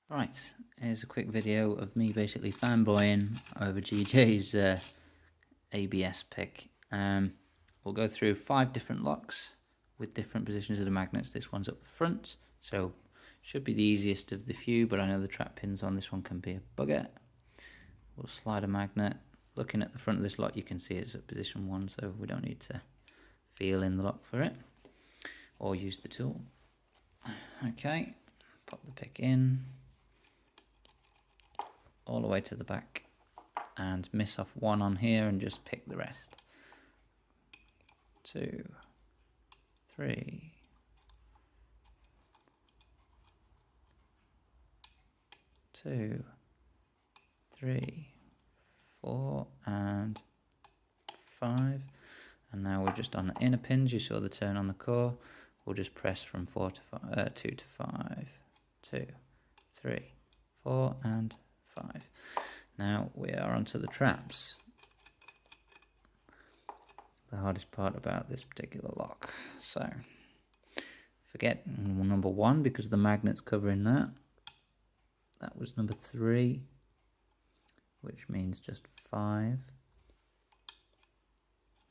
Right, here's a quick video of me basically fanboying over GJ's ABS pick. We'll go through 5 different locks with different positions of the magnets. This one's up front, so should be the easiest of the few, but I know the trap pins on this one can be a bugger. We'll slide a magnet. Looking at the front of this lock, you can see it's at position 1, so we don't need to feel in the lock for it or use the tool. Okay, pop the pick in all the way to the back and miss off 1 on here and just pick the rest. 2, 3, 2, 3, 4 and 5, and now we're just on the inner pins. You saw the turn on the core. We'll just press from 2 to 5, 2, 3, 4 and 5. Now we are onto the traps. The hardest part about this particular lock. So forget number 1 because the magnet's covering that. That was number 3, which means just 5.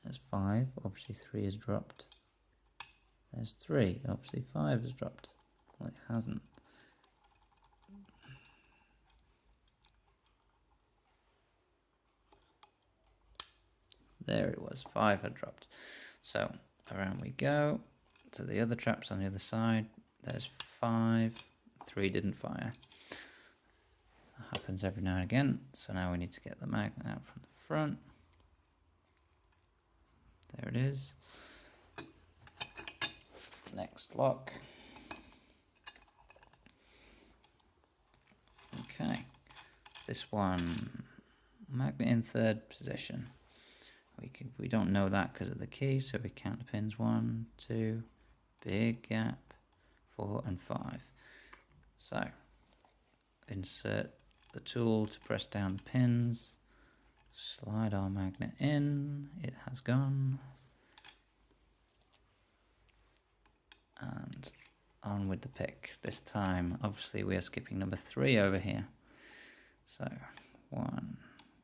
There's 5, obviously 3 is dropped. There's 3, obviously 5 is dropped. Well, it hasn't. There it was, 5 had dropped. So around we go to the other traps on the other side. There's 5, 3 didn't fire. That happens every now and again. So now we need to get the magnet out from the front. There it is. Next lock. Okay, this one, magnet in 3rd position. We don't know that because of the key, so we count the pins. 1, 2, big gap, 4 and 5. So insert the tool to press down the pins, slide our magnet in, it has gone, and on with the pick. This time obviously we are skipping number 3 over here. So 1,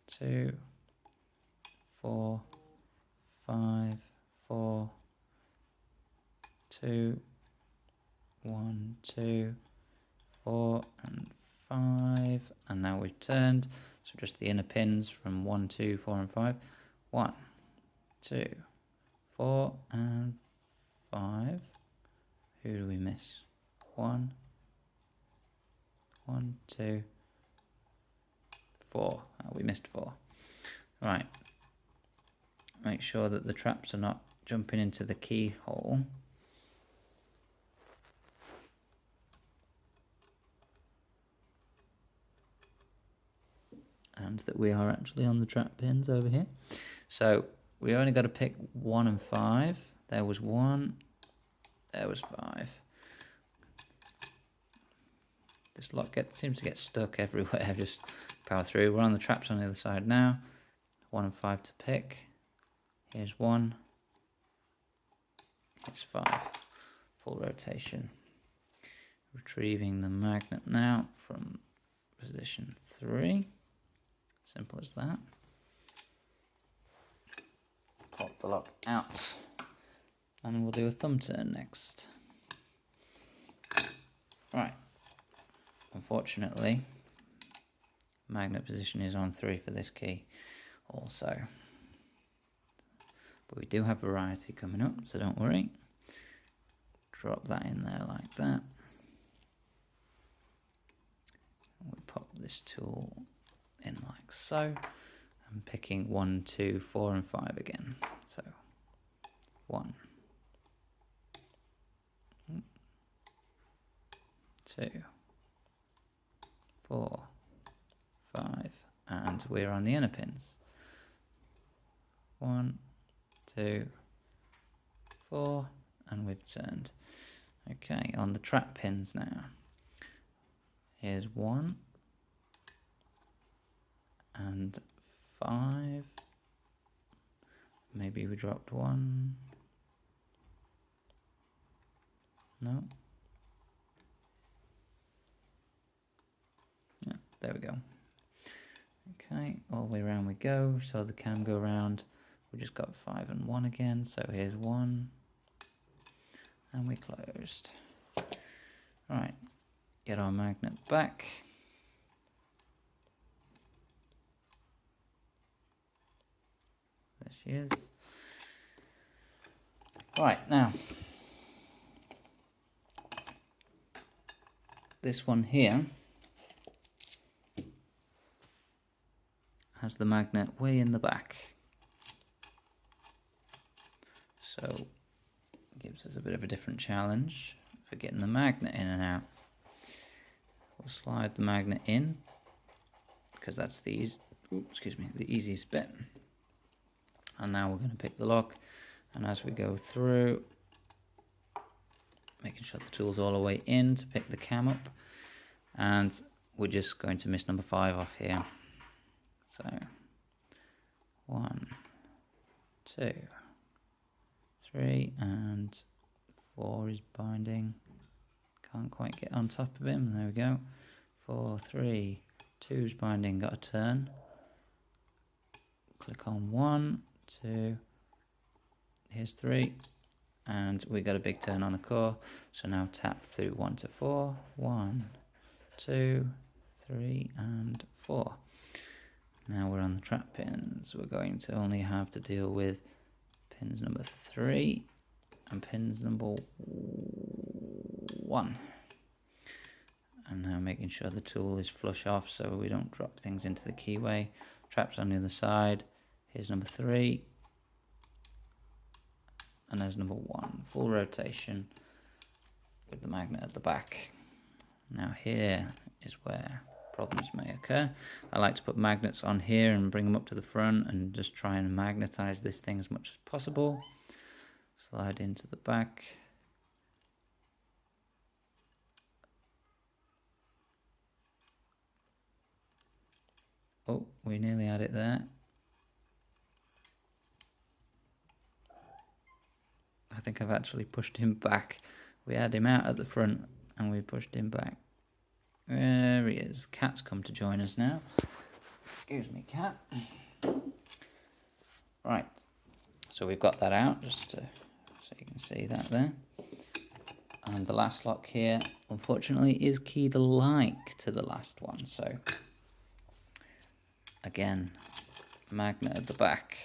2, 4, 5, 4, 2, 1, 2, 4 and 5, and now we've turned, so just the inner pins from 1, 2, 4 and 5. 1, 2, 4 and 5. Who do we miss? 1, 1, 2, 4. Oh, we missed 4. Right. Make sure that the traps are not jumping into the keyhole. And that we are actually on the trap pins over here. So we only got to pick 1 and 5. There was 1. There was 5. This lock seems to get stuck everywhere. Just power through. We're on the traps on the other side now. 1 and 5 to pick. Here's 1. It's 5. Full rotation. Retrieving the magnet now from position 3. Simple as that. Pop the lock out. And we'll do a thumb turn next. Right. Unfortunately, magnet position is on 3 for this key also. But we do have variety coming up, so don't worry. Drop that in there like that. And we pop this tool in like so. I'm picking 1, 2, 4 and 5 again. So 1, 2, 4, 5, and we're on the inner pins. 1, 2, 4, and we've turned. Okay, on the trap pins now. Here's 1 and 5. Maybe we dropped 1. No. There we go. Okay, all the way around we go, so the cam go around. We just got 5 and 1 again, so here's 1, and we closed. Right, get our magnet back. There she is. Right, now, this one here has the magnet way in the back. So it gives us a bit of a different challenge for getting the magnet in and out. We'll slide the magnet in because that's the easiest bit. And now we're going to pick the lock, and as we go through, making sure the tool's all the way in to pick the cam up, and we're just going to miss number 5 off here. So 1, 2, 3, and 4 is binding. Can't quite get on top of him. There we go. 4, 3, 2 is binding. Got a turn. Click on 1, 2. Here's 3, and we got a big turn on the core. So now tap through 1 to 4. 1, 2, 3, and 4. Now we're on the trap pins. We're going to only have to deal with pins number 3 and pins number 1. And now making sure the tool is flush off so we don't drop things into the keyway. Traps on the other side. Here's number 3. And there's number 1. Full rotation with the magnet at the back. Now here is where problems may occur. I like to put magnets on here and bring them up to the front and just try and magnetize this thing as much as possible. Slide into the back. Oh, we nearly had it there. I think I've actually pushed him back. We had him out at the front and we pushed him back. There he is. Cat's come to join us now. Excuse me, Cat. Right. So we've got that out just so you can see that there. And the last lock here, unfortunately, is keyed alike to the last one. So again, magnet at the back.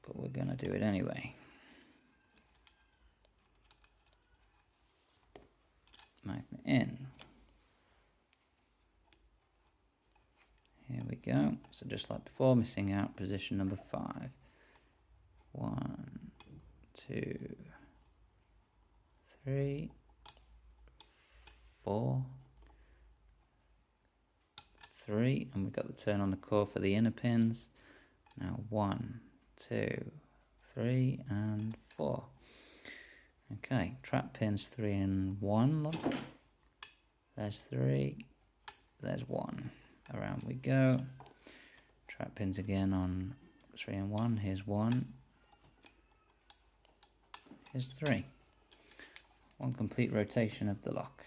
But we're going to do it anyway. Magnet in. Here we go. So just like before, missing out position number 5. 1, 2, 3, 4, 3, and we've got the turn on the core for the inner pins. Now 1, 2, 3, and 4. Okay, trap pins 3 and 1. Look, there's 3, there's 1. Around we go. Trap pins again on 3 and 1. Here's 1. Here's 3. 1 complete rotation of the lock.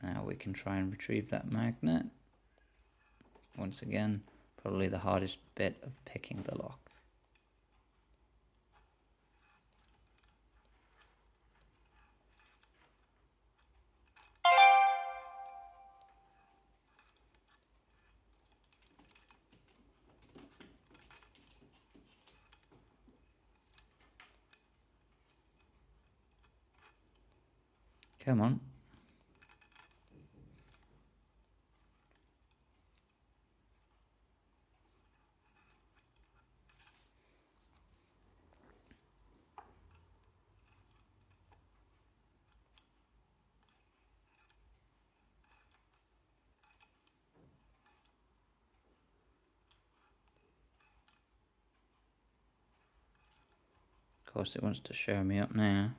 Now we can try and retrieve that magnet. Once again, probably the hardest bit of picking the lock. Come on. Of course it wants to show me up now.